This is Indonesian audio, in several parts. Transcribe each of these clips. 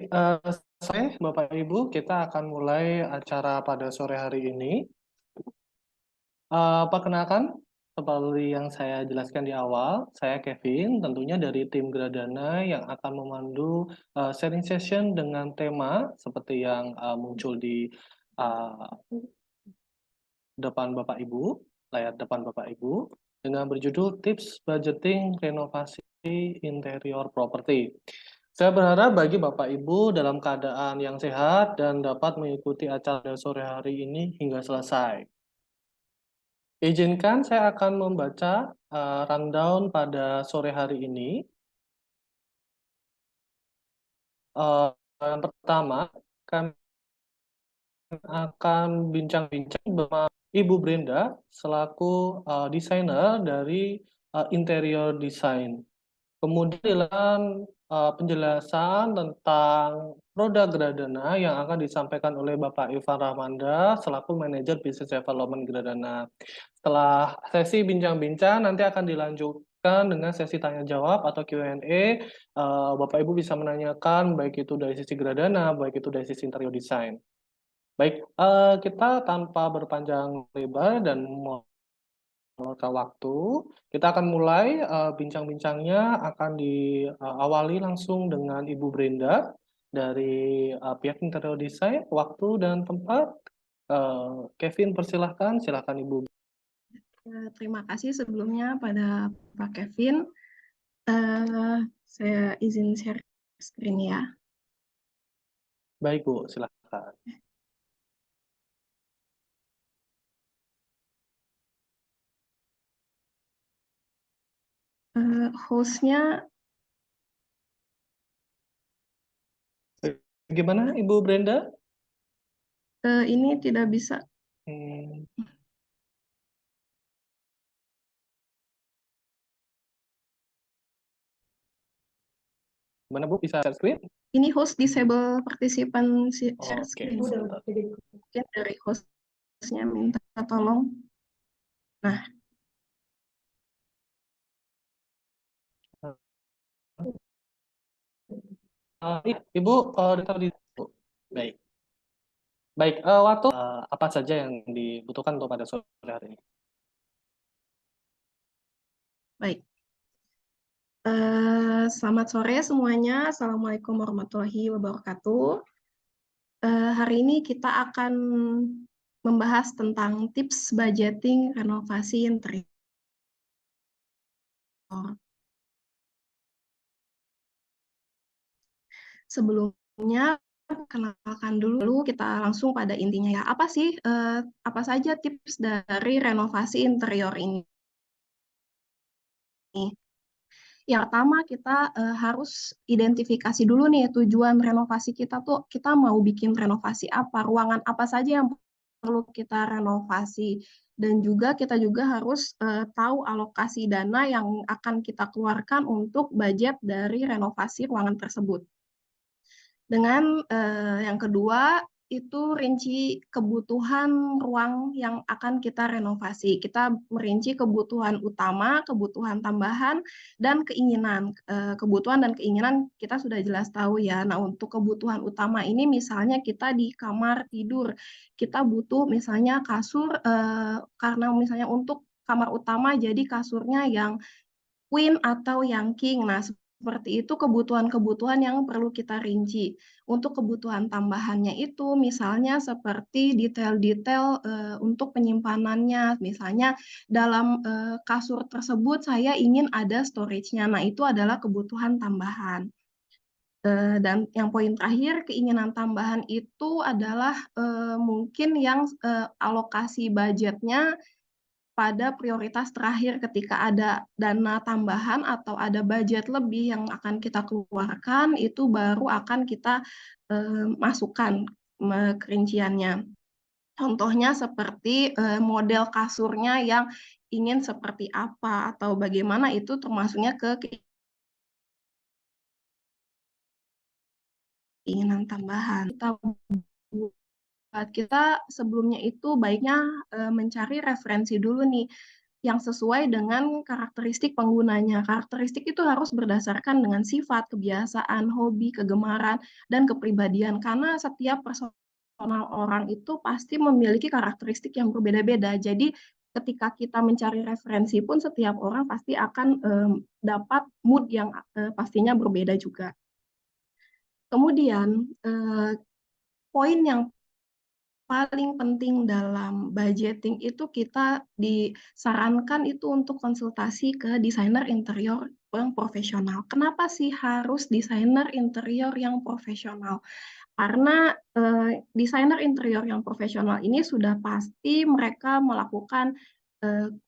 Sore Bapak Ibu, kita akan mulai acara pada sore hari ini. Perkenalkan, seperti yang saya jelaskan di awal, saya Kevin, tentunya dari tim Gradana yang akan memandu sharing session dengan tema seperti yang muncul di uh, depan Bapak Ibu, layar depan Bapak Ibu, dengan berjudul Tips Budgeting Renovasi Interior Property. Saya berharap bagi Bapak Ibu dalam keadaan yang sehat dan dapat mengikuti acara sore hari ini hingga selesai. Izinkan saya akan membaca rundown pada sore hari ini. Yang pertama, kami akan bincang-bincang bersama Ibu Brenda selaku desainer dari interior design. Kemudian penjelasan tentang produk Gradana yang akan disampaikan oleh Bapak Ivan Rahmanda selaku manajer Business Development Gradana. Setelah sesi bincang-bincang nanti akan dilanjutkan dengan sesi tanya jawab atau Q&A. Bapak Ibu bisa menanyakan baik itu dari sisi Gradana, baik itu dari sisi interior design. Baik, kita tanpa berpanjang lebar dan memakan waktu, kita akan mulai bincang-bincangnya akan diawali langsung dengan Ibu Brenda dari pihak interior design, waktu dan tempat. Kevin persilahkan, silakan Ibu. Terima kasih sebelumnya pada Pak Kevin. Saya izin share screen ya. Baik Bu, silakan. Hostnya Bagaimana Ibu Brenda? ini tidak bisa. Gimana Bu, bisa share screen? Ini host disable participant share Oke, screen. sebentar. Mungkin dari hostnya minta tolong. Nah, Ibu, di Bu. Baik. Baik, waktu apa saja yang dibutuhkan untuk pada sore hari ini? baik. Selamat sore semuanya. Assalamualaikum warahmatullahi wabarakatuh. Hari ini kita akan membahas tentang tips budgeting renovasi interior. Sebelumnya, kenalkan dulu, kita langsung pada intinya ya. Apa saja tips dari renovasi interior ini? Yang pertama kita harus identifikasi dulu nih tujuan renovasi kita tuh, kita mau bikin renovasi apa, ruangan apa saja yang perlu kita renovasi. Dan juga kita juga harus tahu alokasi dana yang akan kita keluarkan untuk budget dari renovasi ruangan tersebut. Dengan yang kedua, itu rinci kebutuhan ruang yang akan kita renovasi. Kita merinci kebutuhan utama, kebutuhan tambahan, dan keinginan. Kebutuhan dan keinginan kita sudah jelas tahu ya. Nah, untuk kebutuhan utama ini misalnya kita di kamar tidur, kita butuh misalnya kasur, karena misalnya untuk kamar utama jadi kasurnya yang queen atau yang king. Nah, seperti itu kebutuhan-kebutuhan yang perlu kita rinci. Untuk kebutuhan tambahannya itu misalnya seperti detail-detail untuk penyimpanannya. Misalnya dalam kasur tersebut saya ingin ada storage-nya. Nah, itu adalah kebutuhan tambahan. Dan yang poin terakhir, keinginan tambahan itu adalah mungkin yang alokasi budgetnya pada prioritas terakhir ketika ada dana tambahan atau ada budget lebih yang akan kita keluarkan, itu baru akan kita masukkan kerinciannya. Contohnya seperti model kasurnya yang ingin seperti apa atau bagaimana, itu termasuknya ke keinginan tambahan. Kita sebelumnya itu baiknya mencari referensi dulu nih. yang sesuai dengan karakteristik penggunanya. Karakteristik itu harus berdasarkan dengan sifat, kebiasaan, hobi, kegemaran, dan kepribadian. Karena setiap personal orang itu pasti memiliki karakteristik yang berbeda-beda. Jadi ketika kita mencari referensi pun setiap orang pasti akan dapat mood yang pastinya berbeda juga. Kemudian poin yang paling penting dalam budgeting itu kita disarankan itu untuk konsultasi ke desainer interior yang profesional. Kenapa sih harus desainer interior yang profesional? Karena desainer interior yang profesional ini sudah pasti mereka melakukan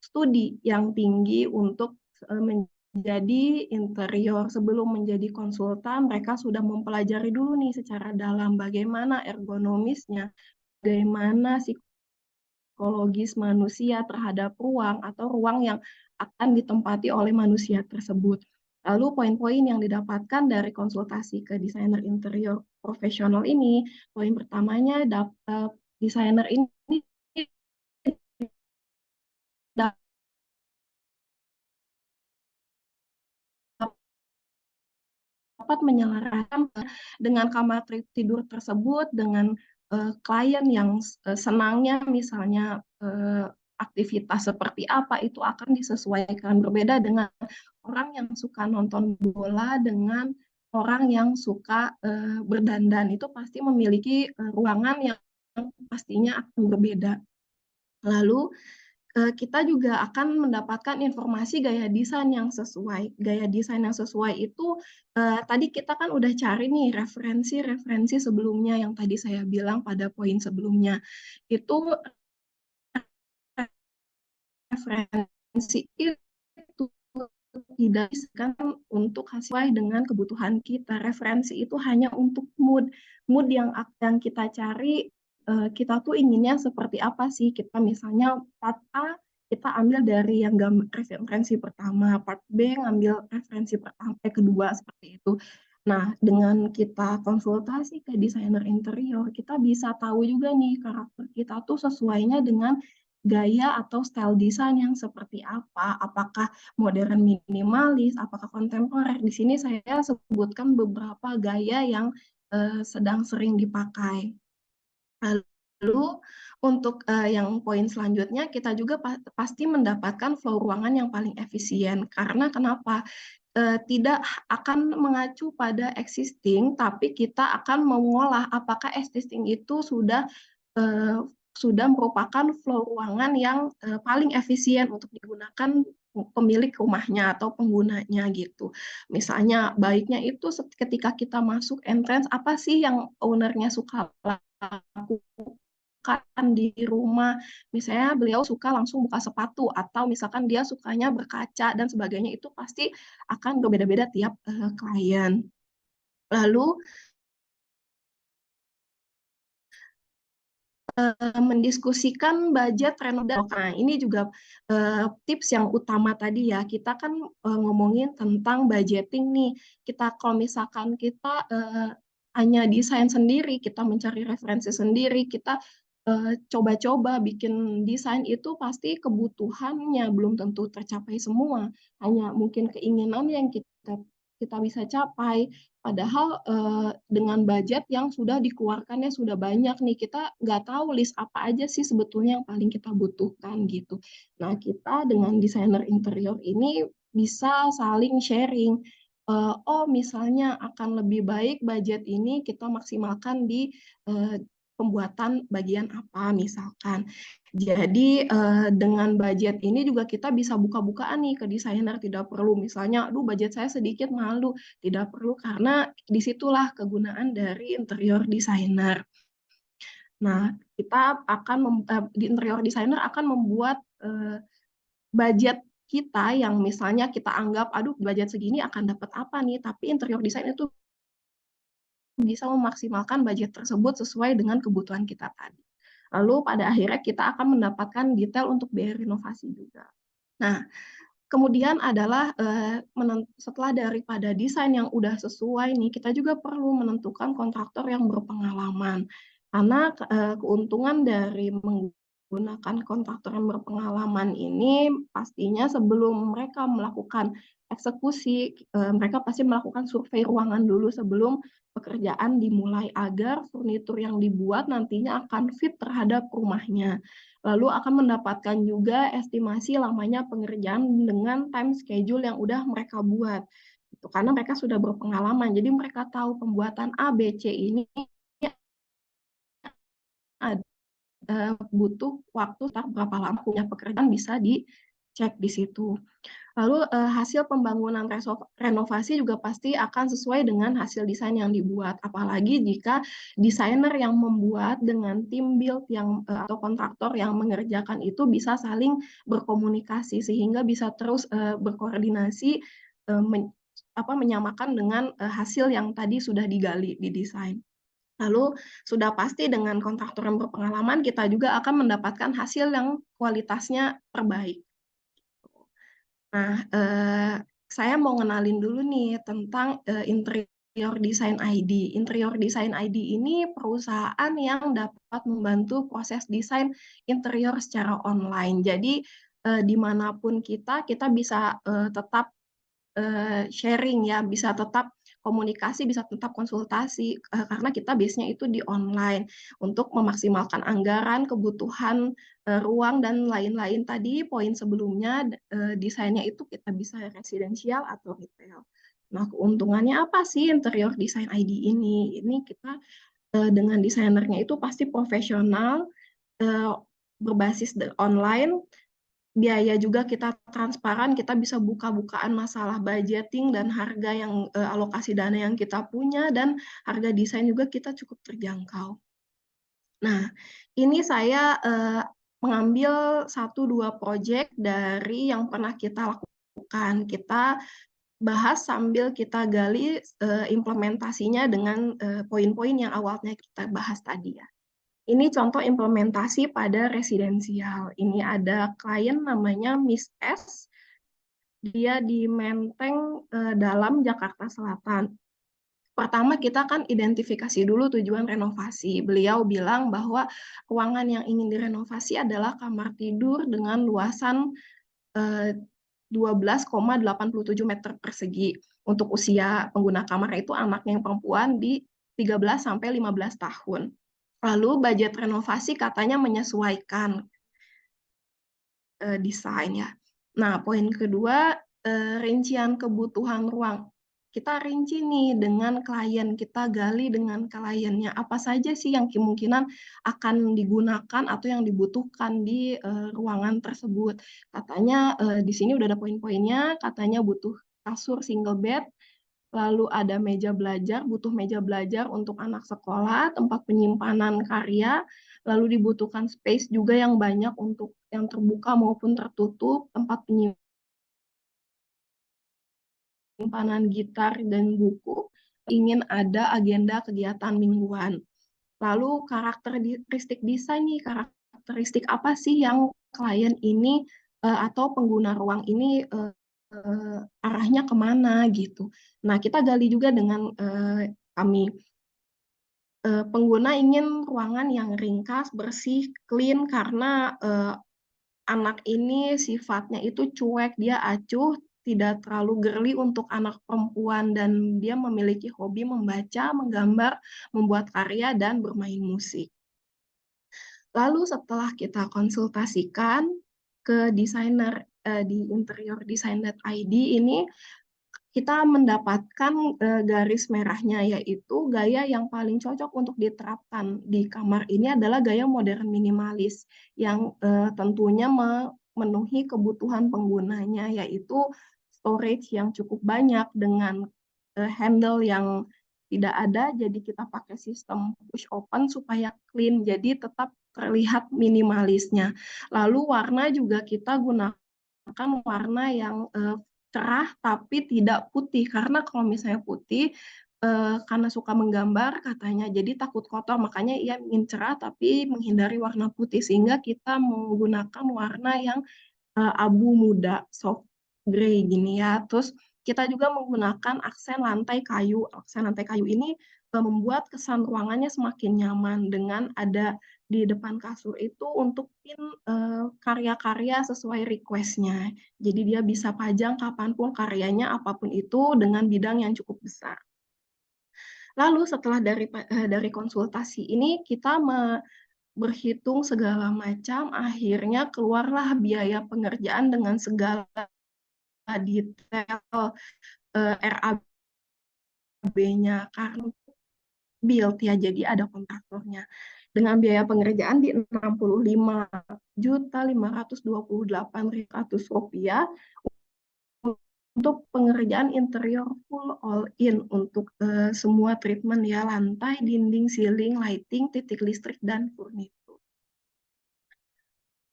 studi yang tinggi untuk menjadi interior. Sebelum menjadi konsultan, mereka sudah mempelajari dulu nih secara dalam bagaimana ergonomisnya, bagaimana psikologis manusia terhadap ruang atau ruang yang akan ditempati oleh manusia tersebut. Lalu poin-poin yang didapatkan dari konsultasi ke desainer interior profesional ini, poin pertamanya desainer ini dapat menyelaraskan dengan kamar tidur tersebut dengan klien yang senangnya misalnya aktivitas seperti apa itu akan disesuaikan. Berbeda dengan orang yang suka nonton bola dengan orang yang suka berdandan, itu pasti memiliki ruangan yang pastinya akan berbeda. Lalu kita juga akan mendapatkan informasi gaya desain yang sesuai. Gaya desain yang sesuai itu tadi kita kan udah cari nih referensi-referensi sebelumnya yang tadi saya bilang pada poin sebelumnya. Itu referensi itu tidak bisa untuk sesuai dengan kebutuhan kita. Referensi itu hanya untuk mood yang kita cari. Kita tuh inginnya seperti apa sih? Kita misalnya part A kita ambil dari yang referensi pertama, part B ngambil referensi kedua seperti itu. Nah, dengan kita konsultasi ke desainer interior, kita bisa tahu juga nih karakter kita tuh sesuainya dengan gaya atau style desain yang seperti apa, apakah modern minimalis, apakah kontemporer. Di sini saya sebutkan beberapa gaya yang sedang sering dipakai. Lalu untuk yang poin selanjutnya kita juga pasti mendapatkan flow ruangan yang paling efisien. Karena kenapa? Tidak akan mengacu pada existing, tapi kita akan mengolah apakah existing itu sudah merupakan flow ruangan yang paling efisien untuk digunakan pemilik rumahnya atau penggunanya gitu. Misalnya baiknya itu ketika kita masuk entrance, apa sih yang ownernya suka lakukan di rumah. Misalnya beliau suka langsung buka sepatu atau misalkan dia sukanya berkaca dan sebagainya, itu pasti akan berbeda-beda tiap klien. Lalu mendiskusikan budget renovasi. Nah, ini juga tips yang utama tadi ya. Kita kan ngomongin tentang budgeting nih. Kita kalau misalkan kita hanya desain sendiri, kita mencari referensi sendiri, kita coba-coba bikin desain itu pasti kebutuhannya belum tentu tercapai semua. Hanya mungkin keinginan yang kita bisa capai. Padahal dengan budget yang sudah dikeluarkannya sudah banyak nih, kita nggak tahu list apa aja sih sebetulnya yang paling kita butuhkan gitu. Nah, kita dengan desainer interior ini bisa saling sharing. Oh, misalnya akan lebih baik budget ini kita maksimalkan di pembuatan bagian apa misalkan. Jadi dengan budget ini juga kita bisa buka-bukaan nih ke desainer, tidak perlu misalnya, aduh budget saya sedikit malu, tidak perlu karena disitulah kegunaan dari interior designer. Nah, kita akan di interior designer akan membuat budget kita yang misalnya kita anggap, aduh budget segini akan dapat apa nih, tapi interior design itu bisa memaksimalkan budget tersebut sesuai dengan kebutuhan kita tadi. Lalu pada akhirnya kita akan mendapatkan detail untuk biaya renovasi juga. Nah, kemudian adalah setelah daripada desain yang udah sesuai nih, kita juga perlu menentukan kontraktor yang berpengalaman. Karena keuntungan dari menggunakan kontraktor yang berpengalaman ini pastinya sebelum mereka melakukan eksekusi, mereka pasti melakukan survei ruangan dulu sebelum pekerjaan dimulai agar furnitur yang dibuat nantinya akan fit terhadap rumahnya. Lalu akan mendapatkan juga estimasi lamanya pengerjaan dengan time schedule yang udah mereka buat. Karena mereka sudah berpengalaman, jadi mereka tahu pembuatan A, B, C ini butuh waktu berapa lama, punya pekerjaan bisa dicek di situ. Lalu hasil pembangunan renovasi juga pasti akan sesuai dengan hasil desain yang dibuat. Apalagi jika desainer yang membuat dengan tim build yang atau kontraktor yang mengerjakan itu bisa saling berkomunikasi sehingga bisa terus berkoordinasi menyamakan dengan hasil yang tadi sudah digali di desain. Lalu sudah pasti dengan kontraktor yang berpengalaman kita juga akan mendapatkan hasil yang kualitasnya terbaik. Nah, saya mau ngenalin dulu nih tentang Interior Design ID. Interior Design ID ini perusahaan yang dapat membantu proses desain interior secara online. Jadi dimanapun kita bisa tetap sharing ya, bisa tetap komunikasi, bisa tetap konsultasi karena kita base-nya itu di online untuk memaksimalkan anggaran, kebutuhan ruang dan lain-lain tadi poin sebelumnya desainnya itu kita bisa residensial atau retail. Nah, keuntungannya apa sih interior design ID ini? Ini kita dengan desainernya itu pasti profesional, berbasis online, biaya juga kita transparan, kita bisa buka-bukaan masalah budgeting dan harga yang alokasi dana yang kita punya dan harga desain juga kita cukup terjangkau. Nah, ini saya mengambil 1-2 proyek dari yang pernah kita lakukan. Kita bahas sambil kita gali implementasinya dengan poin-poin yang awalnya kita bahas tadi ya. Ini contoh implementasi pada residensial. Ini ada klien namanya Miss S. Dia di Menteng Dalam, Jakarta Selatan. Pertama kita kan identifikasi dulu tujuan renovasi. Beliau bilang bahwa ruangan yang ingin direnovasi adalah kamar tidur dengan luasan 12,87 meter persegi. Untuk usia pengguna kamar itu anaknya yang perempuan di 13 sampai 15 tahun. Lalu budget renovasi katanya menyesuaikan desain ya. Nah, poin kedua, rincian kebutuhan ruang. Kita rinci nih dengan klien, kita gali dengan kliennya. Apa saja sih yang kemungkinan akan digunakan atau yang dibutuhkan di ruangan tersebut. Katanya di sini udah ada poin-poinnya, katanya butuh kasur single bed, lalu ada meja belajar, butuh meja belajar untuk anak sekolah, tempat penyimpanan karya, lalu dibutuhkan space juga yang banyak untuk yang terbuka maupun tertutup, tempat penyimpanan gitar dan buku, ingin ada agenda kegiatan mingguan. Lalu karakteristik desain nih, karakteristik apa sih yang klien ini atau pengguna ruang ini arahnya kemana gitu. Nah, kita gali juga dengan kami. Pengguna ingin ruangan yang ringkas, bersih, clean karena anak ini sifatnya itu cuek, dia acuh, tidak terlalu girly untuk anak perempuan dan dia memiliki hobi membaca, menggambar, membuat karya dan bermain musik. Lalu setelah kita konsultasikan ke desainer di Interior Design.id ini kita mendapatkan garis merahnya, yaitu gaya yang paling cocok untuk diterapkan di kamar ini adalah gaya modern minimalis yang tentunya memenuhi kebutuhan penggunanya, yaitu storage yang cukup banyak dengan handle yang tidak ada, jadi kita pakai sistem push open supaya clean, jadi tetap terlihat minimalisnya. Lalu warna juga kita gunakan warna yang cerah tapi tidak putih, karena kalau misalnya putih karena suka menggambar katanya jadi takut kotor, makanya ia ingin cerah tapi menghindari warna putih, sehingga kita menggunakan warna yang abu muda, soft gray gini ya. Terus kita juga menggunakan aksen lantai kayu. Aksen lantai kayu ini membuat kesan ruangannya semakin nyaman dengan ada di depan kasur itu untuk pin karya-karya sesuai request-nya. Jadi dia bisa pajang kapanpun karyanya, apapun itu, dengan bidang yang cukup besar. Lalu setelah dari konsultasi ini, kita berhitung segala macam, akhirnya keluarlah biaya pengerjaan dengan segala detail RAB-nya, karena build ya, jadi ada kontraktornya. Dengan biaya pengerjaan di Rp65.528.100 untuk pengerjaan interior full all in untuk semua treatment ya, lantai, dinding, ceiling, lighting, titik listrik, dan furnitur.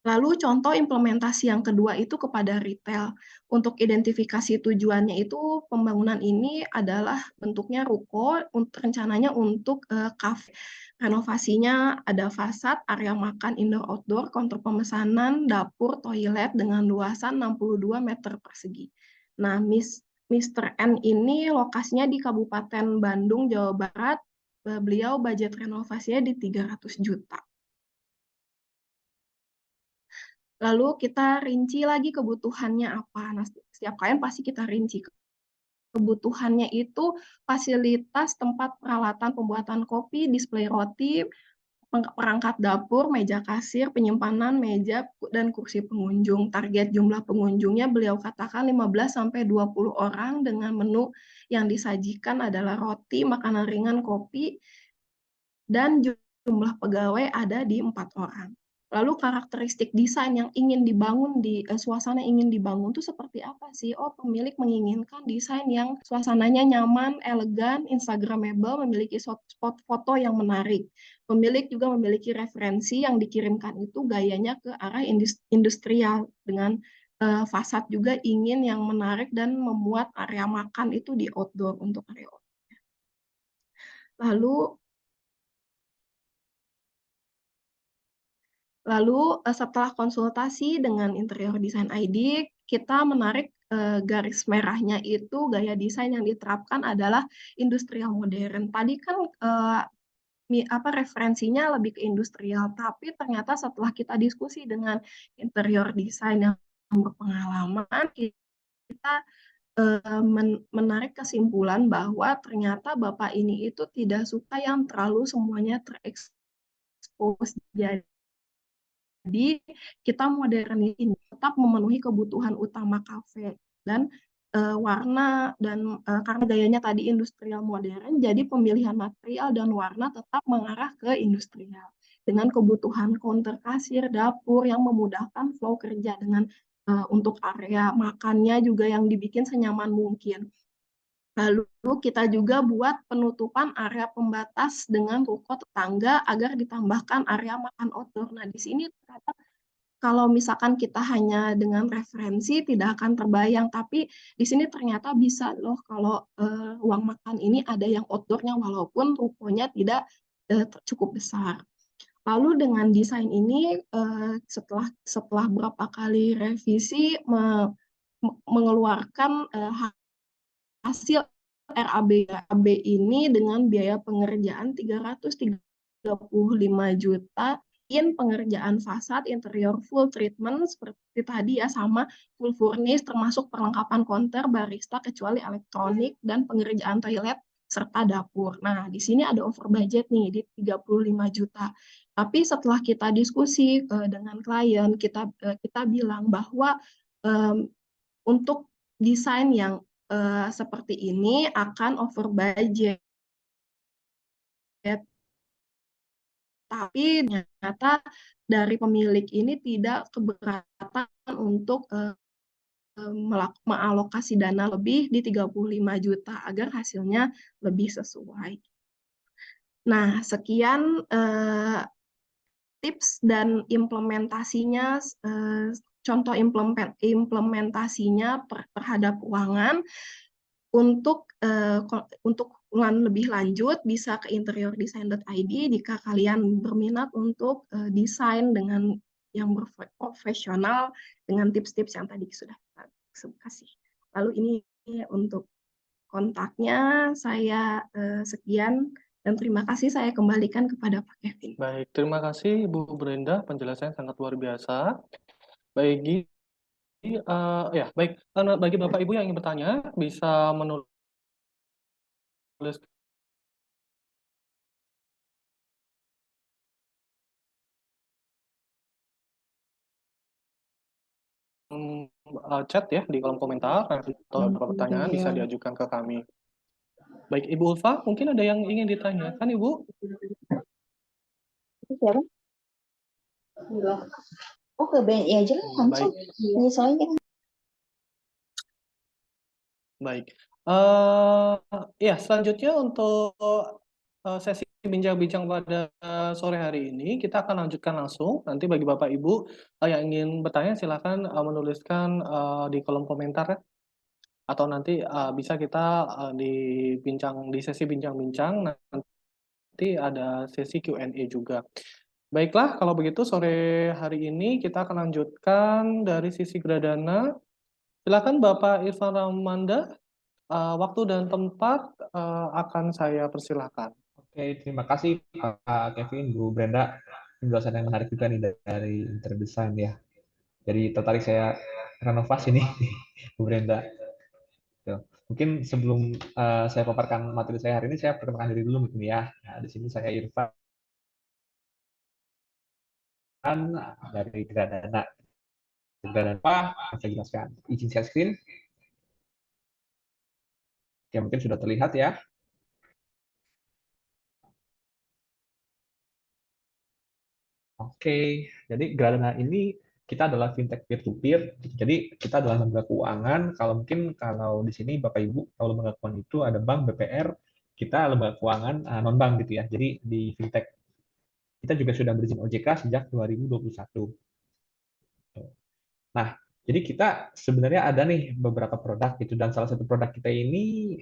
Lalu contoh implementasi yang kedua itu kepada retail. Untuk identifikasi tujuannya itu pembangunan ini adalah bentuknya ruko, rencananya untuk kafe. Renovasinya ada fasad, area makan indoor outdoor, counter pemesanan, dapur, toilet dengan luasan 62 meter persegi. Nah, Mr. N ini lokasinya di Kabupaten Bandung, Jawa Barat. Beliau budget renovasinya di 300 juta. Lalu kita rinci lagi kebutuhannya apa. Nah, setiap klien pasti kita rinci. Kebutuhannya itu fasilitas tempat peralatan pembuatan kopi, display roti, perangkat dapur, meja kasir, penyimpanan, meja, dan kursi pengunjung. Target jumlah pengunjungnya beliau katakan 15-20 orang dengan menu yang disajikan adalah roti, makanan ringan, kopi, dan jumlah pegawai ada di 4 orang. Lalu karakteristik desain yang ingin dibangun suasana ingin dibangun itu seperti apa sih? Oh, pemilik menginginkan desain yang suasananya nyaman, elegan, instagramable, memiliki spot foto yang menarik. Pemilik juga memiliki referensi yang dikirimkan itu gayanya ke arah industrial dengan fasad juga ingin yang menarik dan memuat area makan itu di outdoor untuk area outdoor. Lalu setelah konsultasi dengan interior design ID, kita menarik garis merahnya itu gaya desain yang diterapkan adalah industrial modern. Tadi kan referensinya lebih ke industrial, tapi ternyata setelah kita diskusi dengan interior design yang berpengalaman, kita menarik kesimpulan bahwa ternyata Bapak ini itu tidak suka yang terlalu semuanya terekspos. Jadi kita modern ini tetap memenuhi kebutuhan utama kafe dan warna dan karena gayanya tadi industrial modern, jadi pemilihan material dan warna tetap mengarah ke industrial dengan kebutuhan counter kasir, dapur yang memudahkan flow kerja dengan untuk area makannya juga yang dibikin senyaman mungkin. Lalu kita juga buat penutupan area pembatas dengan ruko tetangga agar ditambahkan area makan outdoor. Nah, di sini ternyata kalau misalkan kita hanya dengan referensi tidak akan terbayang, tapi di sini ternyata bisa loh kalau ruang makan ini ada yang outdoornya walaupun rukonya tidak cukup besar. Lalu dengan desain ini setelah berapa kali revisi mengeluarkan hasil RAB ini dengan biaya pengerjaan 335 juta, pengerjaan fasad, interior full treatment seperti tadi ya, sama full furnish termasuk perlengkapan counter, barista kecuali elektronik, dan pengerjaan toilet serta dapur. Nah, di sini ada over budget nih di 35 juta. Tapi setelah kita diskusi dengan klien, kita bilang bahwa untuk desain yang seperti ini akan over budget. Tapi ternyata dari pemilik ini tidak keberatan untuk mengalokasi dana lebih di 35 juta agar hasilnya lebih sesuai. Nah, sekian tips dan implementasinya, contoh implementasinya terhadap ruangan. Untuk lebih lanjut bisa ke interiordesign.id jika kalian berminat untuk desain dengan yang profesional dengan tips-tips yang tadi sudah kita kasih. Lalu ini untuk kontaknya saya sekian. Dan terima kasih saya kembalikan kepada Pak Kevin. Baik, terima kasih Ibu Brenda, penjelasannya sangat luar biasa. Baik, ya baik, bagi Bapak Ibu yang ingin bertanya bisa menulis chat ya di kolom komentar, atau beberapa pertanyaan bisa diajukan ke kami. Baik, Ibu Ulfa, mungkin ada yang ingin ditanyakan, Ibu? Siapa? Oh, ke BNI aja lah langsung. Baik. Soalnya Baik. Ya, selanjutnya untuk sesi bincang-bincang pada sore hari ini, kita akan lanjutkan langsung. Nanti bagi Bapak Ibu yang ingin bertanya, silakan menuliskan di kolom komentar ya. Atau nanti bisa kita di sesi bincang-bincang, nanti ada sesi Q&A juga. Baiklah, kalau begitu sore hari ini kita akan lanjutkan dari sisi Gradana. Silakan Bapak Irfan Ramanda. Waktu dan tempat akan saya persilahkan. Oke, terima kasih Pak Kevin, Bu Brenda. Penjelasan yang menarik juga nih dari Interdesign ya. Jadi tertarik saya renovasi nih, Bu Brenda. Tuh. Mungkin sebelum saya paparkan materi saya hari ini, saya perkenalkan diri dulu mungkin ya. Nah, di sini saya Irfan dari Gradana. Gradana apa? Saya jelaskan. Izin share screen. Ya, mungkin sudah terlihat ya. Oke, jadi Gradana ini kita adalah fintech peer-to-peer. Jadi kita adalah lembaga keuangan. Kalau di sini Bapak Ibu tahu lembaga keuangan itu ada bank, BPR, kita lembaga keuangan non bank gitu ya. Jadi di fintech kita juga sudah berizin OJK sejak 2021. Nah, jadi kita sebenarnya ada nih beberapa produk gitu, dan salah satu produk kita ini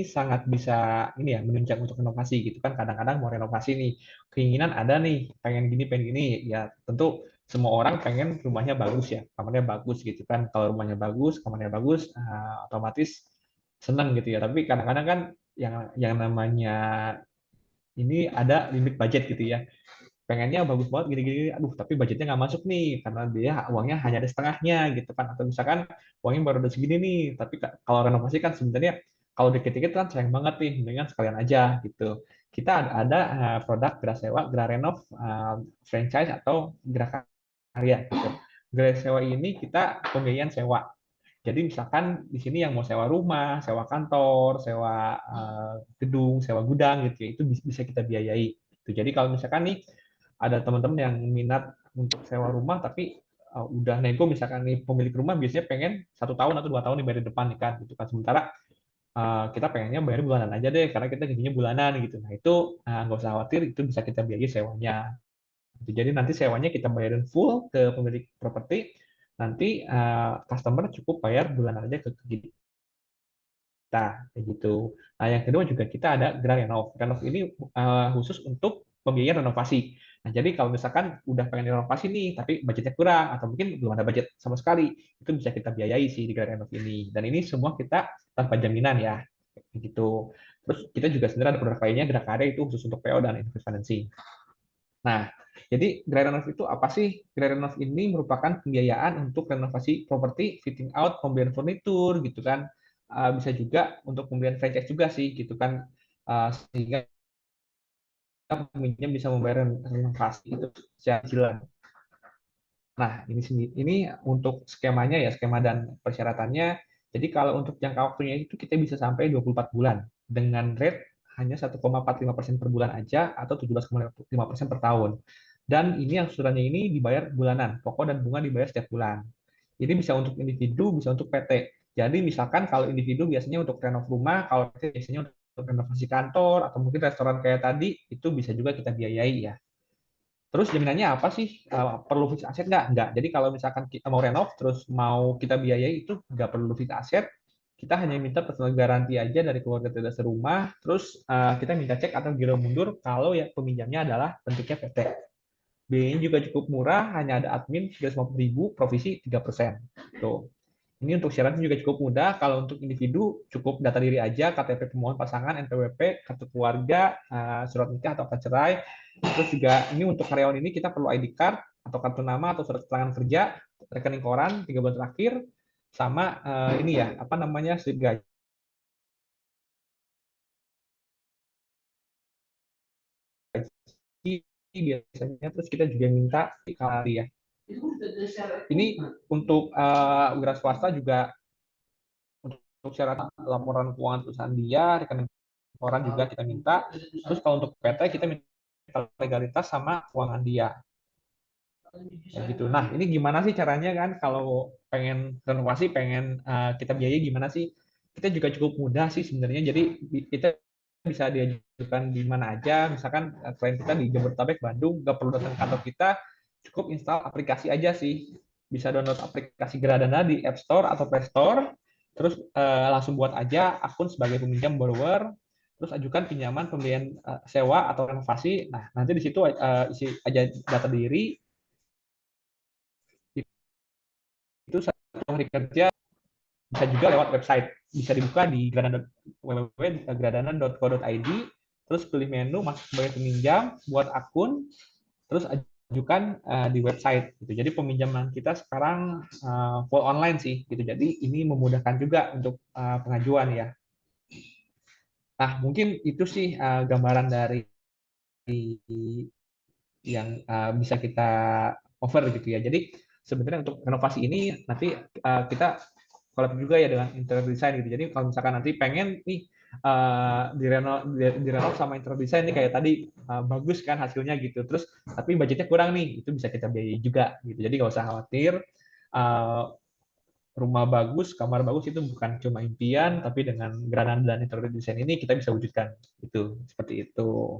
sangat bisa ini ya menunjang untuk inovasi gitu kan. Kadang-kadang mau renovasi nih, keinginan ada nih, pengen gini ya, tentu semua orang pengen rumahnya bagus ya, kamarnya bagus gitu kan. Kalau rumahnya bagus, kamarnya bagus, otomatis senang gitu ya. Tapi kadang-kadang kan yang namanya ini ada limit budget gitu ya, pengennya bagus banget gini-gini, aduh tapi budgetnya nggak masuk nih karena dia uangnya hanya ada setengahnya gitu kan, atau misalkan uangnya baru ada segini nih, tapi kalau renovasi kan sebenarnya kalau dikit-dikit kan sayang banget nih, mendingan sekalian aja gitu. Kita ada produk Gera Sewa, Gera Renov, franchise atau Gera Karya gitu. Gera Sewa ini kita pembiayaan sewa. Jadi misalkan di sini yang mau sewa rumah, sewa kantor, sewa gedung, sewa gudang gitu ya, itu bisa kita biayai. Jadi kalau misalkan nih ada teman-teman yang minat untuk sewa rumah tapi udah nego, misalkan nih pemilik rumah biasanya pengen 1 tahun atau 2 tahun dibayar di depan nih kan gitu kan, sementara kita pengennya bayar bulanan aja deh karena kita gajinya bulanan gitu. Nah itu nggak usah khawatir, itu bisa kita biayai sewanya. Jadi nanti sewanya kita bayarin full ke pemilik properti, nanti customer cukup bayar bulanan aja ke kita kayak gitu. Nah, yang kedua juga kita ada Gera Renov. Renov ini khusus untuk pembiayaan renovasi. Nah, jadi kalau misalkan udah pengen renovasi nih, tapi budgetnya kurang atau mungkin belum ada budget sama sekali, itu bisa kita biayai sih di Gera Renov ini. Dan ini semua kita tanpa jaminan ya, gitu. Terus kita juga sebenarnya ada produk lainnya, Gera Karya, itu khusus untuk PO dan investment financing. Nah, jadi Gera Renov itu apa sih? Gera Renov ini merupakan pembiayaan untuk renovasi properti, fitting out, pembelian furnitur, gitu kan. Bisa juga untuk pembelian franchise juga sih, gitu kan. Sehingga peminjam bisa membayar renovasi itu secara cicilan. Nah, ini untuk skemanya ya, skema dan persyaratannya. Jadi kalau untuk jangka waktunya itu kita bisa sampai 24 bulan dengan rate hanya 1,45% per bulan aja atau 17,5% per tahun. Dan ini yang suratnya ini dibayar bulanan, pokok dan bunga dibayar setiap bulan. Ini bisa untuk individu, bisa untuk PT. Jadi misalkan kalau individu biasanya untuk renov rumah, kalau PT biasanya untuk renovasi kantor atau mungkin restoran kayak tadi, itu bisa juga kita biayai ya. Terus jaminannya apa sih? Perlu fix aset nggak? Nggak. Jadi kalau misalkan kita mau renov, terus mau kita biayai, itu nggak perlu fix aset. Kita hanya minta personal garansi aja dari keluarga tidak serumah. Terus kita minta cek atau giro mundur kalau ya peminjamnya adalah bentuknya PT. Biayanya juga cukup murah, hanya ada admin 350.000, provisi 3%. Tuh. Ini untuk syaratnya juga cukup mudah. Kalau untuk individu cukup data diri aja, KTP pemohon pasangan, NPWP, kartu keluarga, surat nikah atau akta cerai. Terus juga ini untuk karyawan ini kita perlu ID card atau kartu nama atau surat keterangan kerja, rekening koran 3 bulan terakhir, sama ini ya apa namanya slip gaji biasanya. Terus kita juga minta kali ya. Ini untuk wira swasta juga untuk syarat laporan keuangan perusahaan dia, rekening koran juga kita minta. Terus kalau untuk PT kita minta legalitas sama keuangan dia. Ya gitu. Nah, ini gimana sih caranya kan kalau pengen renovasi, pengen kita biayai gimana sih? Kita juga cukup mudah sih sebenarnya. Jadi kita bisa diajukan di mana aja. Misalkan klien kita di Jabodetabek, Bandung, nggak perlu datang ke kantor kita, cukup install aplikasi aja sih. Bisa download aplikasi Gradana di App Store atau Play Store, terus langsung buat aja akun sebagai peminjam borrower, terus ajukan pinjaman pembelian sewa atau renovasi. Nah, nanti di situ isi aja data diri, itu satu hari kerja bisa juga lewat website, bisa dibuka di www.gradana.co.id, terus pilih menu masuk sebagai peminjam, buat akun, terus ajukan di website gitu. Jadi peminjaman kita sekarang full online sih gitu. Jadi ini memudahkan juga untuk pengajuan ya. Nah, mungkin itu sih gambaran dari yang bisa kita offer gitu ya. Jadi sebenarnya untuk renovasi ini nanti kita collab juga ya dengan interior design gitu. Jadi kalau misalkan nanti pengen nih direnov sama interior design ini kayak tadi bagus kan hasilnya gitu. Terus tapi budgetnya kurang nih, itu bisa kita biayai juga gitu. Jadi nggak usah khawatir. Rumah bagus, kamar bagus itu bukan cuma impian, tapi dengan Granada dan interior design ini kita bisa wujudkan itu seperti itu.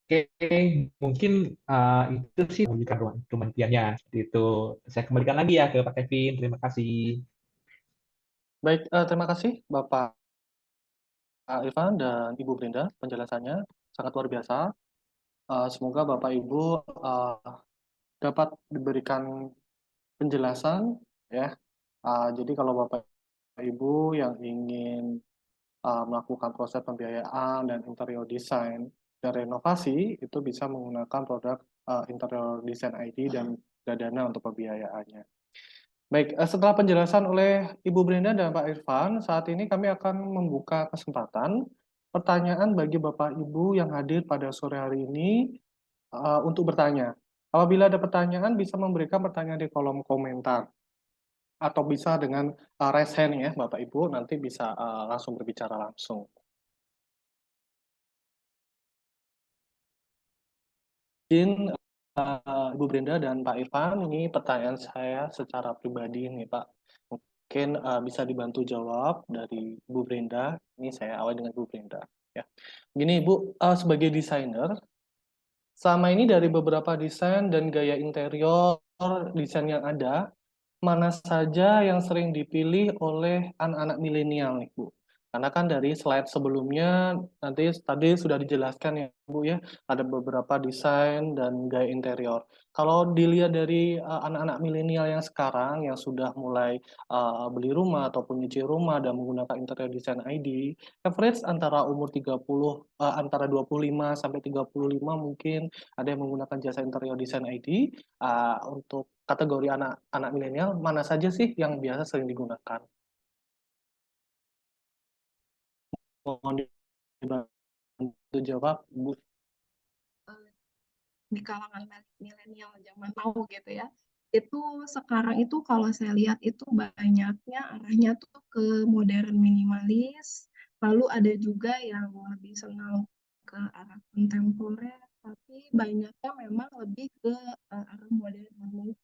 Oke, mungkin itu sih wujudkan rumah impiannya seperti itu. Saya kembalikan lagi ya ke Pak Kevin. Terima kasih. Baik, terima kasih Bapak Irfan dan Ibu Brenda, penjelasannya sangat luar biasa. Semoga Bapak Ibu dapat diberikan penjelasan ya. Jadi kalau Bapak Ibu yang ingin melakukan proses pembiayaan dan interior design dan renovasi itu bisa menggunakan produk interior design ID dan Gradana untuk pembiayaannya. Baik, setelah penjelasan oleh Ibu Brenda dan Pak Irfan, saat ini kami akan membuka kesempatan pertanyaan bagi Bapak Ibu yang hadir pada sore hari ini untuk bertanya. Apabila ada pertanyaan, bisa memberikan pertanyaan di kolom komentar atau bisa dengan raise hand ya, Bapak Ibu, nanti bisa langsung berbicara langsung. Izin Ibu Brenda dan Pak Irfan, ini pertanyaan saya secara pribadi nih Pak. Mungkin bisa dibantu jawab dari Bu Brenda. Ini saya awali dengan Bu Brenda. Ya, gini Bu, sebagai desainer, selama ini dari beberapa desain dan gaya interior desain yang ada, mana saja yang sering dipilih oleh anak-anak milenial nih Bu? Karena kan dari slide sebelumnya nanti tadi sudah dijelaskan ya Bu ya, ada beberapa desain dan gaya interior. Kalau dilihat dari anak-anak milenial yang sekarang yang sudah mulai beli rumah ataupun nyicil rumah dan menggunakan interior design ID, average antara umur 30 antara 25 sampai 35 mungkin ada yang menggunakan jasa interior design ID. Untuk kategori anak milenial mana saja sih yang biasa sering digunakan? Mohon dibantu jawab, Bu. Di kalangan milenial zaman now gitu ya. Itu sekarang itu kalau saya lihat itu banyaknya arahnya tuh ke modern minimalis, lalu ada juga yang lebih senang ke arah kontemporer, tapi banyaknya memang lebih ke arah modern minimalis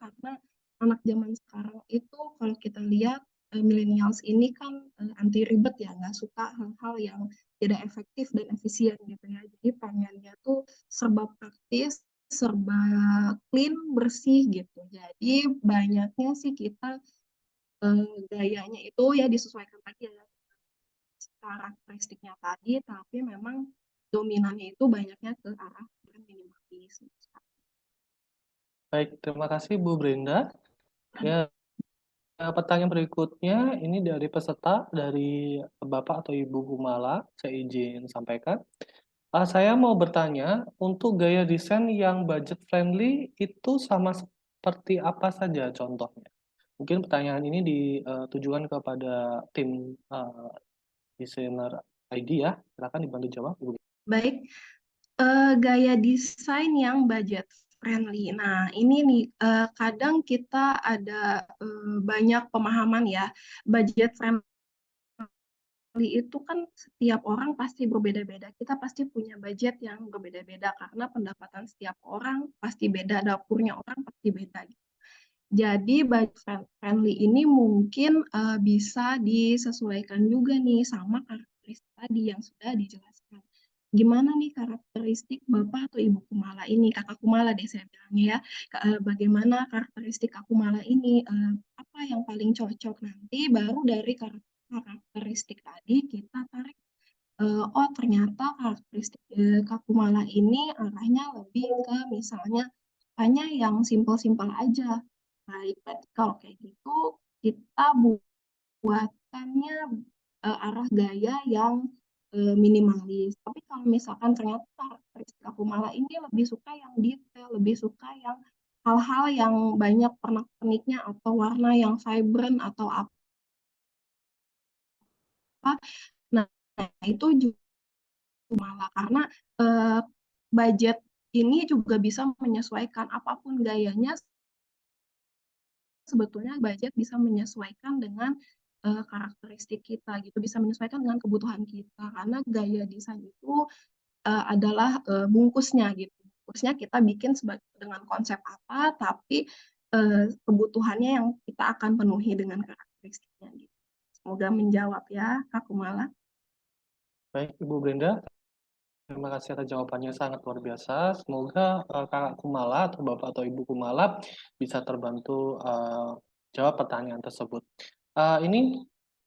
karena anak zaman sekarang itu kalau kita lihat millennials ini kan anti ribet ya, nggak suka hal-hal yang tidak efektif dan efisien gitu ya. Jadi pengennya tuh serba praktis, serba clean, bersih gitu. Jadi banyaknya sih kita gayanya itu ya disesuaikan tadi ya karakteristiknya tadi, tapi memang dominannya itu banyaknya ke arah brand minimalis. Baik, terima kasih Bu Brenda. Ya, pertanyaan berikutnya ini dari peserta, dari Bapak atau Ibu Gumala, saya izin sampaikan. Saya mau bertanya, untuk gaya desain yang budget friendly itu sama seperti apa saja contohnya? Mungkin pertanyaan ini ditujukan kepada tim desainer ID ya. Silakan dibantu jawab, Ibu. Baik, gaya desain yang budget friendly. Nah, ini nih kadang kita ada banyak pemahaman ya. Budget friendly itu kan setiap orang pasti berbeda-beda. Kita pasti punya budget yang berbeda-beda karena pendapatan setiap orang pasti beda, dapurnya orang pasti beda. Jadi budget friendly ini mungkin bisa disesuaikan juga nih sama karakteristik tadi yang sudah dijelaskan. Gimana nih karakteristik Bapak atau Ibu Kumala ini, Kakak Kumala deh saya bilangnya ya. Bagaimana karakteristik Kak Kumala ini, apa yang paling cocok nanti baru dari karakteristik tadi kita tarik, oh ternyata karakteristik Kak Kumala ini arahnya lebih ke misalnya hanya yang simpel-simpel aja. Baik, berarti kalau kayak gitu kita buatkannya arah gaya yang minimalis. Tapi kalau misalkan ternyata karakteristik aku malah ini lebih suka yang detail, lebih suka yang hal-hal yang banyak pernak-perniknya atau warna yang vibrant atau apa. Nah, itu juga malah karena budget ini juga bisa menyesuaikan apapun gayanya. Sebetulnya budget bisa menyesuaikan dengan karakteristik kita gitu, bisa menyesuaikan dengan kebutuhan kita karena gaya desain itu adalah bungkusnya gitu. Bungkusnya kita bikin dengan konsep apa, tapi kebutuhannya yang kita akan penuhi dengan karakteristiknya gitu. Semoga menjawab ya, Kak Kumala. Baik, Ibu Brenda. Terima kasih atas jawabannya, sangat luar biasa. Semoga Kakak Kumala atau Bapak atau Ibu Kumala bisa terbantu jawab pertanyaan tersebut. Ini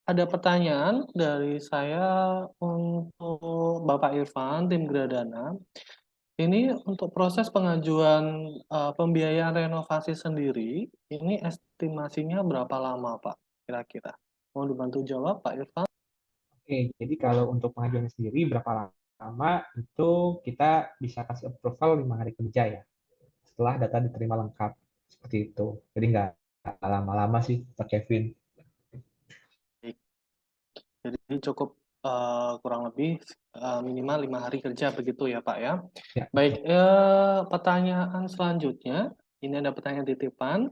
ada pertanyaan dari saya untuk Bapak Irfan, tim Gradana. Ini untuk proses pengajuan pembiayaan renovasi sendiri, ini estimasinya berapa lama, Pak, kira-kira? Mau dibantu jawab, Pak Irfan? Oke, jadi kalau untuk pengajuan sendiri berapa lama itu kita bisa kasih approval 5 hari kerja ya. Setelah data diterima lengkap seperti itu. Jadi nggak lama-lama sih, Pak Kevin. Jadi cukup kurang lebih minimal 5 hari kerja begitu ya Pak ya. Ya, Baik, pertanyaan selanjutnya, ini ada pertanyaan titipan.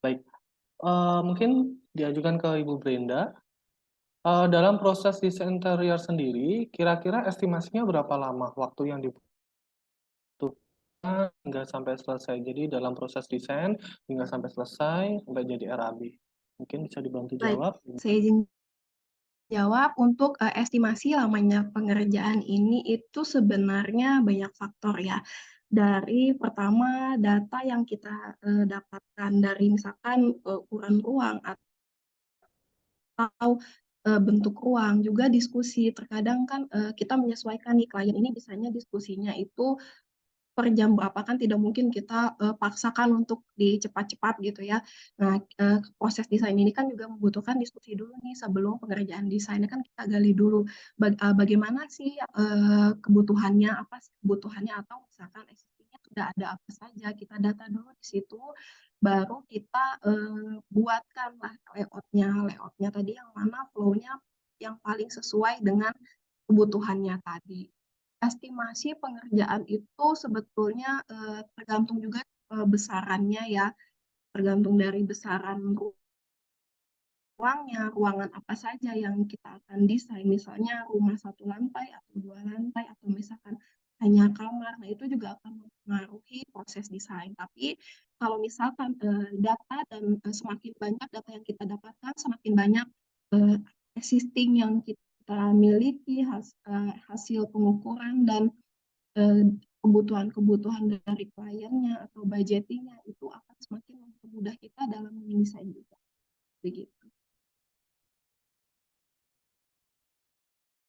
Baik, mungkin diajukan ke Ibu Brenda. Dalam proses desain interior sendiri, kira-kira estimasinya berapa lama waktu yang dibutuhkan hingga sampai selesai? Jadi dalam proses desain hingga sampai selesai, sampai jadi RAB. Mungkin bisa dibantu Baik, jawab. saya izin jawab untuk estimasi lamanya pengerjaan ini itu sebenarnya banyak faktor ya. Dari pertama data yang kita dapatkan dari misalkan ukuran ruang atau bentuk ruang, juga diskusi. Terkadang kan kita menyesuaikan nih klien ini bisanya diskusinya itu per jam berapa, kan tidak mungkin kita paksakan untuk dicepat-cepat gitu ya. Nah, proses desain ini kan juga membutuhkan diskusi dulu nih sebelum pengerjaan desainnya, kan kita gali dulu bagaimana sih kebutuhannya, apa sih kebutuhannya, atau misalkan existingnya sudah ada apa saja, kita data dulu di situ, baru kita buatkan lah layoutnya tadi yang mana flow-nya yang paling sesuai dengan kebutuhannya tadi. Estimasi pengerjaan itu sebetulnya tergantung juga besarannya ya, tergantung dari besaran ruangnya, ruangan apa saja yang kita akan desain, misalnya rumah 1 lantai atau 2 lantai atau misalkan hanya kamar. Nah, itu juga akan mempengaruhi proses desain. Tapi kalau misalkan data dan semakin banyak data yang kita dapatkan, semakin banyak existing yang kita miliki, hasil pengukuran dan kebutuhan-kebutuhan dari kliennya atau budgetingnya, itu akan semakin mempermudah kita dalam mendesain juga. Begitu.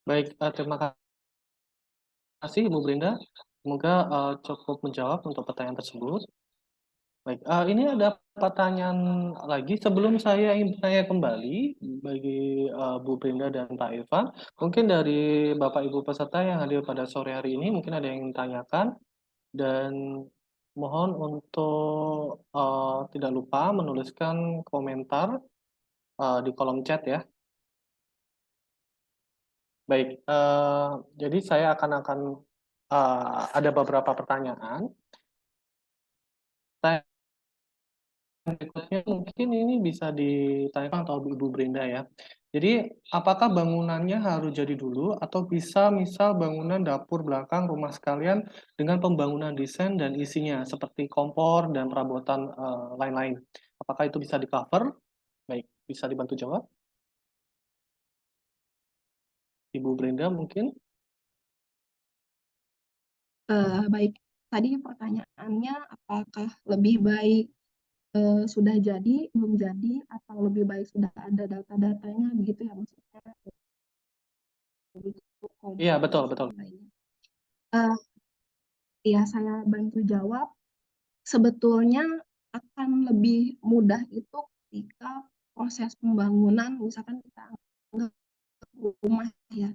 Baik, terima kasih Ibu Brenda. Semoga cukup menjawab untuk pertanyaan tersebut. Baik, ini ada pertanyaan lagi sebelum saya ingin bertanya kembali bagi Bu Brenda dan Pak Irfan. Mungkin dari Bapak Ibu peserta yang hadir pada sore hari ini mungkin ada yang ingin tanyakan dan mohon untuk tidak lupa menuliskan komentar di kolom chat ya. Baik, jadi saya akan ada beberapa pertanyaan. Berikutnya mungkin ini bisa ditanyakan atau Ibu Brenda ya. Jadi apakah bangunannya harus jadi dulu atau bisa misal bangunan dapur belakang rumah sekalian dengan pembangunan desain dan isinya seperti kompor dan perabotan lain-lain. Apakah itu bisa di-cover? Baik, bisa dibantu jawab? Ibu Brenda mungkin? Baik, tadi pertanyaannya apakah lebih baik sudah jadi, belum jadi, atau lebih baik sudah ada data-datanya, begitu ya maksudnya? Iya, betul, betul. Ya, saya bantu jawab. Sebetulnya akan lebih mudah itu ketika proses pembangunan, misalkan kita anggap rumah ya,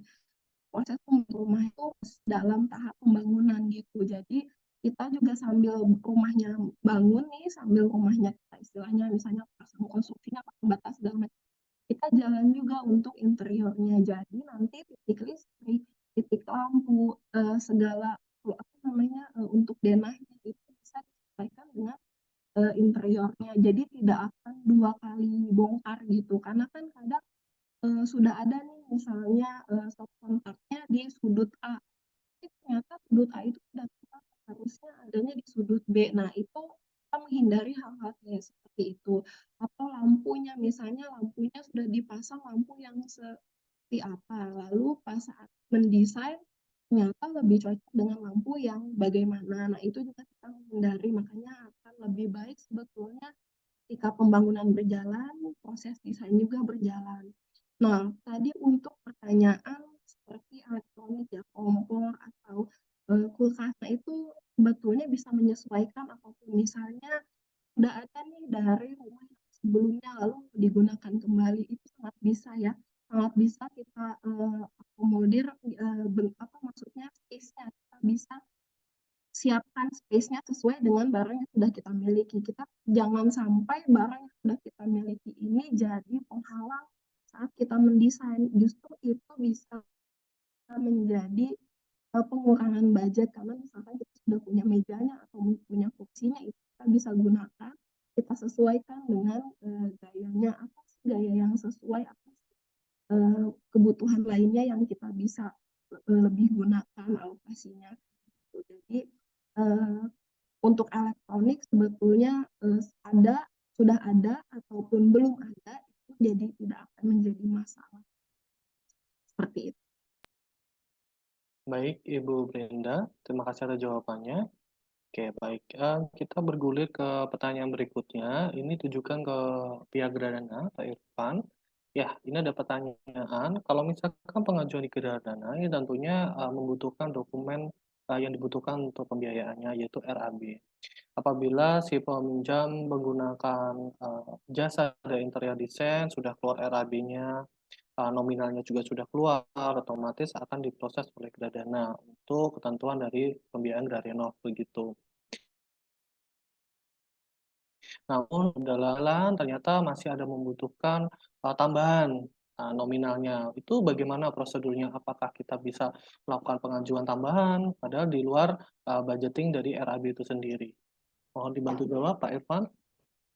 proses rumah itu dalam tahap pembangunan gitu. Jadi kita juga sambil rumahnya bangun nih, sambil rumahnya kita istilahnya misalnya pasang konstruksinya, pasang batas segala macam, kita jalan juga untuk interiornya. Jadi nanti titik listrik, titik lampu, segala apa namanya untuk denahnya itu bisa disesuaikan dengan interiornya. Jadi tidak akan 2 kali bongkar gitu. Karena kan kadang sudah ada nih misalnya stop kontaknya di sudut A, tapi ternyata sudut A itu sudah tepat, harusnya adanya di sudut B. Nah, itu kita menghindari hal-hal kayak seperti itu. Atau lampunya, misalnya lampunya sudah dipasang lampu yang seperti apa, lalu pas saat mendesain ternyata lebih cocok dengan lampu yang bagaimana. Nah, itu juga kita menghindari, makanya akan lebih baik sebetulnya ketika pembangunan berjalan, proses desain juga berjalan. Nah, tadi untuk pertanyaan seperti elektronik ya, kompor atau kulkas, nah itu sebetulnya bisa menyesuaikan apapun. Misalnya udah ada nih dari rumah yang sebelumnya lalu digunakan kembali, itu sangat bisa ya, sangat bisa kita akomodir apa maksudnya space-nya, kita bisa siapkan space-nya sesuai dengan barang yang sudah kita miliki. Kita jangan sampai barang yang sudah kita miliki ini jadi penghalang saat kita mendesain. Justru itu bisa menjadi pengurangan budget, karena misalkan kita sudah punya mejanya atau punya kursinya, itu kita bisa gunakan, kita sesuaikan dengan gayanya, apa sih gaya yang sesuai, apa kebutuhan lainnya yang kita bisa lebih gunakan alokasinya. Jadi untuk elektronik sebetulnya sudah ada ataupun belum ada, itu jadi tidak akan menjadi masalah. Seperti itu. Baik, Ibu Brenda, terima kasih atas jawabannya. Oke, baik. Kita bergulir ke pertanyaan berikutnya. Ini tujukan ke pihak Gradana, Pak Irfan. Ya, ini ada pertanyaan. Kalau misalkan pengajuan di Gradana, ini tentunya membutuhkan dokumen yang dibutuhkan untuk pembiayaannya, yaitu RAB. Apabila si peminjam menggunakan jasa dari interior design, sudah keluar RAB-nya, nominalnya juga sudah keluar, otomatis akan diproses oleh Gradana untuk ketentuan dari pembiayaan Grarenov begitu. Namun pendalalan ternyata masih ada membutuhkan tambahan nominalnya. Itu bagaimana prosedurnya? Apakah kita bisa melakukan pengajuan tambahan padahal di luar budgeting dari RAB itu sendiri? Mohon dibantu jawab Pak Irfan.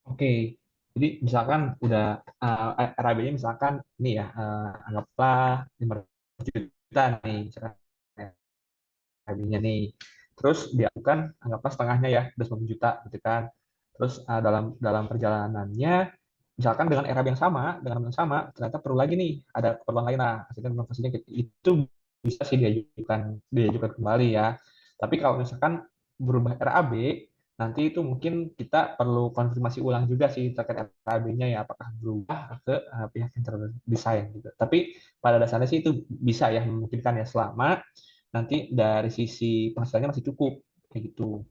Oke, jadi misalkan udah RAB-nya misalkan ini ya, anggaplah 500 juta nih, misalkan RAB-nya nih. Terus diajukan anggaplah setengahnya ya, udah 90 juta gitu kan. Terus dalam perjalanannya, misalkan dengan RAB yang sama, ternyata perlu lagi nih, ada keperluan lain lah, hasilnya inovasinya itu bisa sih diajukan kembali ya. Tapi kalau misalkan berubah RAB, nanti itu mungkin kita perlu konfirmasi ulang juga sih terkait RAB-nya ya, apakah berubah ke pihak interior design gitu. Tapi pada dasarnya sih itu bisa ya, memungkinkan ya, selama nanti dari sisi penghasilannya masih cukup kayak gitu.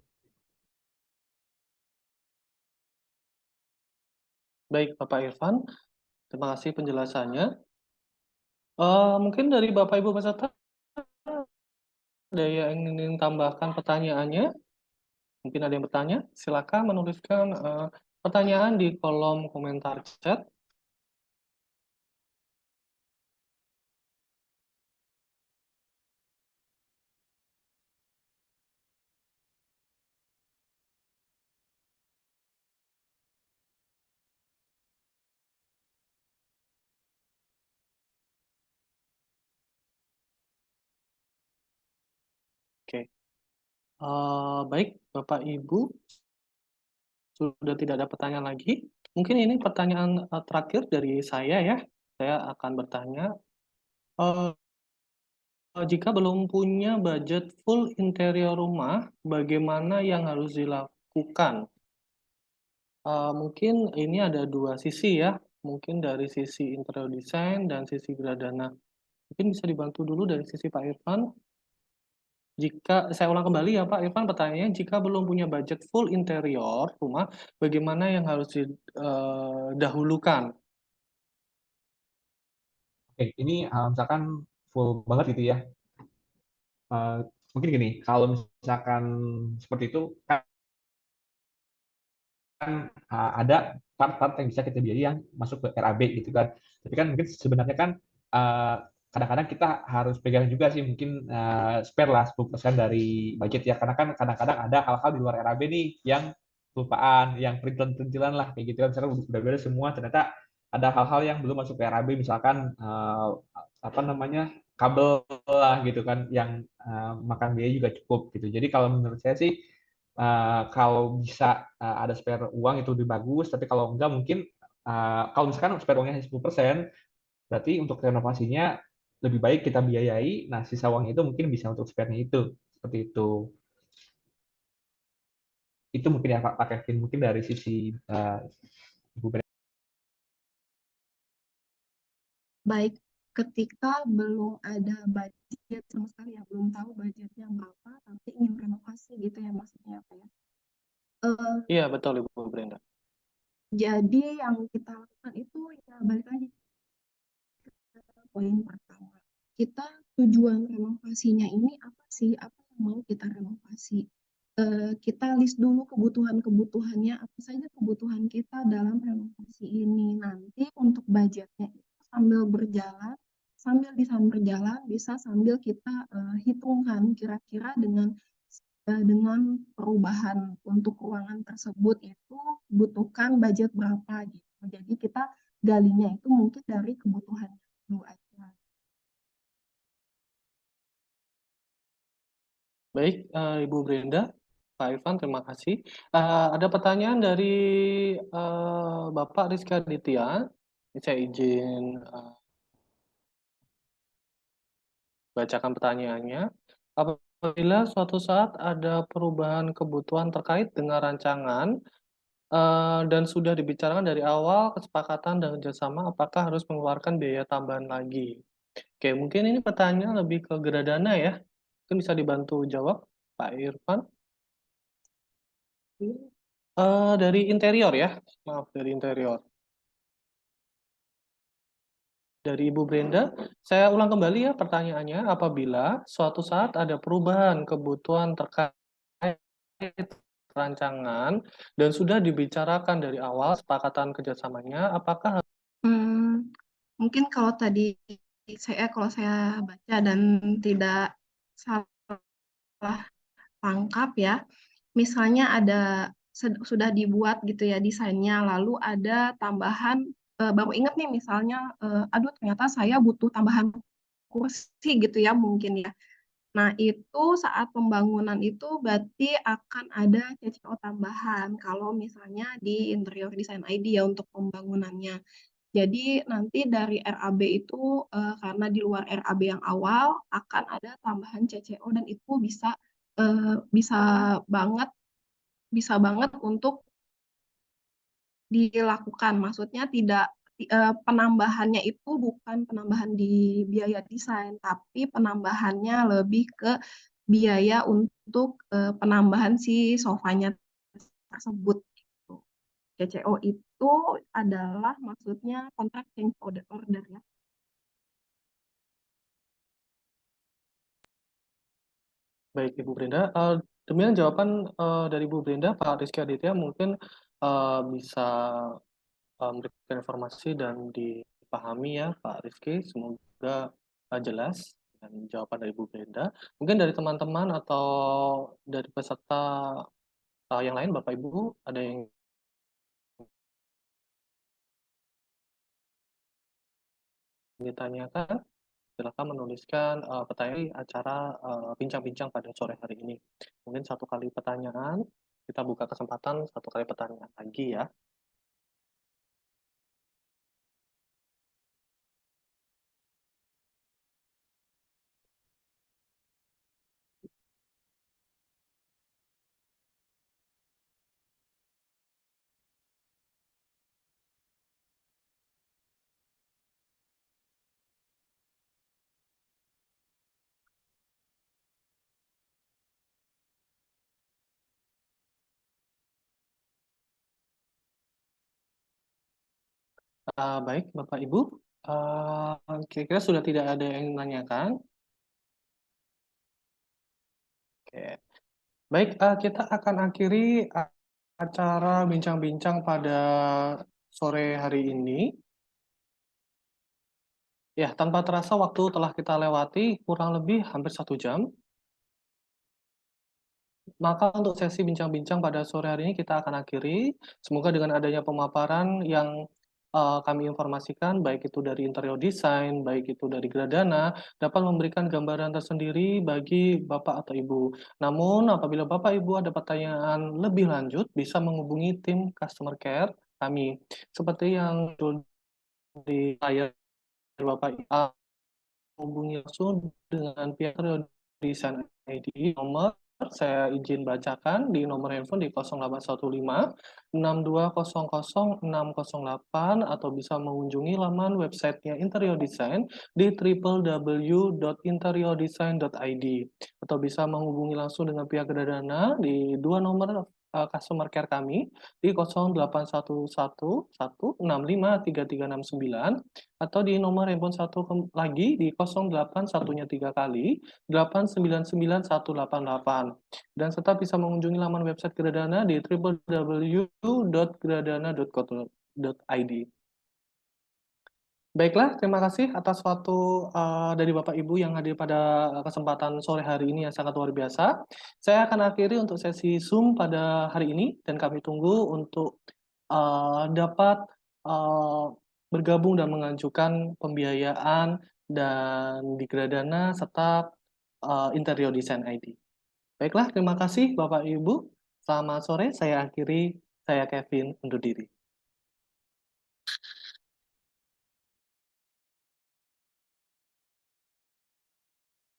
Baik, Bapak Irfan, terima kasih penjelasannya. Mungkin dari Bapak Ibu peserta ada yang ingin tambahkan pertanyaannya? Mungkin ada yang bertanya? Silakan menuliskan pertanyaan di kolom komentar chat. Oke. Baik, Bapak Ibu, sudah tidak ada pertanyaan lagi. Mungkin ini pertanyaan terakhir dari saya ya. Saya akan bertanya, eh, jika belum punya budget full interior rumah, bagaimana yang harus dilakukan? Mungkin ini ada dua sisi ya, mungkin dari sisi interior design dan sisi Gradana. Mungkin bisa dibantu dulu dari sisi Pak Irfan. Jika saya ulang kembali ya Pak Irfan, pertanyaannya jika belum punya budget full interior rumah, bagaimana yang harus didahulukan? Oke, ini misalkan full banget gitu ya. Mungkin gini, kalau misalkan seperti itu kan ada part-part yang bisa kita biayai yang masuk ke RAB gitu kan. Tapi kan mungkin sebenarnya kan uh, kadang-kadang kita harus pegang juga sih mungkin spare lah 10% dari budget ya. Karena kan kadang-kadang ada hal-hal di luar RAB nih yang kelupaan, yang perintilan-perintilan lah kayak gitu kan. Misalkan udah beres semua, ternyata ada hal-hal yang belum masuk ke RAB, misalkan apa namanya, kabel lah gitu kan, yang makan biaya juga cukup gitu. Jadi kalau menurut saya sih kalau bisa ada spare uang itu lebih bagus, tapi kalau enggak mungkin kalau misalkan spare uangnya hanya 10%, berarti untuk renovasinya lebih baik kita biayai, nah sisa uang itu mungkin bisa untuk spare-nya itu, seperti itu. Itu mungkin ya Pak Kevin, mungkin dari sisi Ibu Bre. Baik, ketika belum ada budget sama sekali ya, belum tahu budgetnya berapa, tapi ingin renovasi gitu ya maksudnya apa ya? Iya, betul Ibu Brenda. Jadi yang kita lakukan itu ya balik lagi ke poin pertama. Kita tujuan renovasinya ini apa sih? Apa yang mau kita renovasi? Kita list dulu kebutuhan-kebutuhannya, apa saja kebutuhan kita dalam renovasi ini. Nanti untuk budgetnya itu sambil desain berjalan, bisa sambil kita hitungkan kira-kira dengan perubahan untuk ruangan tersebut itu butuhkan budget berapa gitu. Jadi kita galinya itu mungkin dari kebutuhan dulu aja. Baik, Ibu Brenda, Pak Irfan, terima kasih. Ada pertanyaan dari Bapak Rizky Aditya. Saya izin bacakan pertanyaannya. Apabila suatu saat ada perubahan kebutuhan terkait dengan rancangan dan sudah dibicarakan dari awal kesepakatan dan kerjasama, apakah harus mengeluarkan biaya tambahan lagi? Oke, mungkin ini pertanyaan lebih ke Gradana ya. Mungkin bisa dibantu jawab, Pak Irfan. Dari interior ya, maaf dari interior. Dari Ibu Brenda, saya ulang kembali ya pertanyaannya. Apabila suatu saat ada perubahan kebutuhan terkait rancangan dan sudah dibicarakan dari awal sepakatan kerjasamanya, apakah Mungkin kalau kalau saya baca dan tidak salah tangkap ya, misalnya sudah dibuat gitu ya desainnya, lalu ada tambahan baru ingat nih misalnya, aduh ternyata saya butuh tambahan kursi gitu ya mungkin ya. Nah itu saat pembangunan itu berarti akan ada CCO tambahan kalau misalnya di interior design ID ya untuk pembangunannya. Jadi nanti dari RAB itu karena di luar RAB yang awal akan ada tambahan CCO dan itu bisa banget bisa banget untuk dilakukan. Maksudnya tidak penambahannya itu bukan penambahan di biaya desain, tapi penambahannya lebih ke biaya untuk penambahan si sofanya tersebut. Gitu. CCO itu adalah maksudnya contract change order ya. Baik, Ibu Brenda. Demikian jawaban dari Ibu Brenda, Pak Rizky Aditya mungkin bisa memberikan informasi dan dipahami ya, Pak Rizky. Semoga jelas dan jawaban dari Ibu Brenda. Mungkin dari teman-teman atau dari peserta yang lain, Bapak Ibu, ada yang ditanyakan? Silakan menuliskan pertanyaan di acara bincang-bincang pada sore hari ini. Mungkin satu kali pertanyaan, kita buka kesempatan satu kali pertanyaan lagi ya. Baik, Bapak Ibu, kira-kira sudah tidak ada yang menanyakan. Oke. Baik, kita akan akhiri acara bincang-bincang pada sore hari ini. Ya, tanpa terasa waktu telah kita lewati kurang lebih hampir 1 jam. Maka untuk sesi bincang-bincang pada sore hari ini kita akan akhiri. Semoga dengan adanya pemaparan yang kami informasikan, baik itu dari interior design, baik itu dari Gradana, dapat memberikan gambaran tersendiri bagi Bapak atau Ibu. Namun, apabila Bapak Ibu ada pertanyaan lebih lanjut, bisa menghubungi tim customer care kami. Seperti yang di layar Bapak Ibu, hubungi langsung dengan pihak interior design ID. Nomor saya izin bacakan di nomor handphone di 0815 6200 608 atau bisa mengunjungi laman websitenya Interior Design di www.interiordesign.id atau bisa menghubungi langsung dengan pihak Gradana di dua nomor customer care kami di 0811165339 atau di nomor handphone satu lagi di 081-nya 3 kali 899-188 dan serta bisa mengunjungi laman website Gradana di www.gradana.co.id. Baiklah, terima kasih atas waktu dari Bapak Ibu yang hadir pada kesempatan sore hari ini yang sangat luar biasa. Saya akan akhiri untuk sesi Zoom pada hari ini dan kami tunggu untuk dapat bergabung dan mengajukan pembiayaan dan di Gradana serta Interior Design ID. Baiklah, terima kasih Bapak Ibu. Selamat sore, saya akhiri. Saya Kevin undur diri.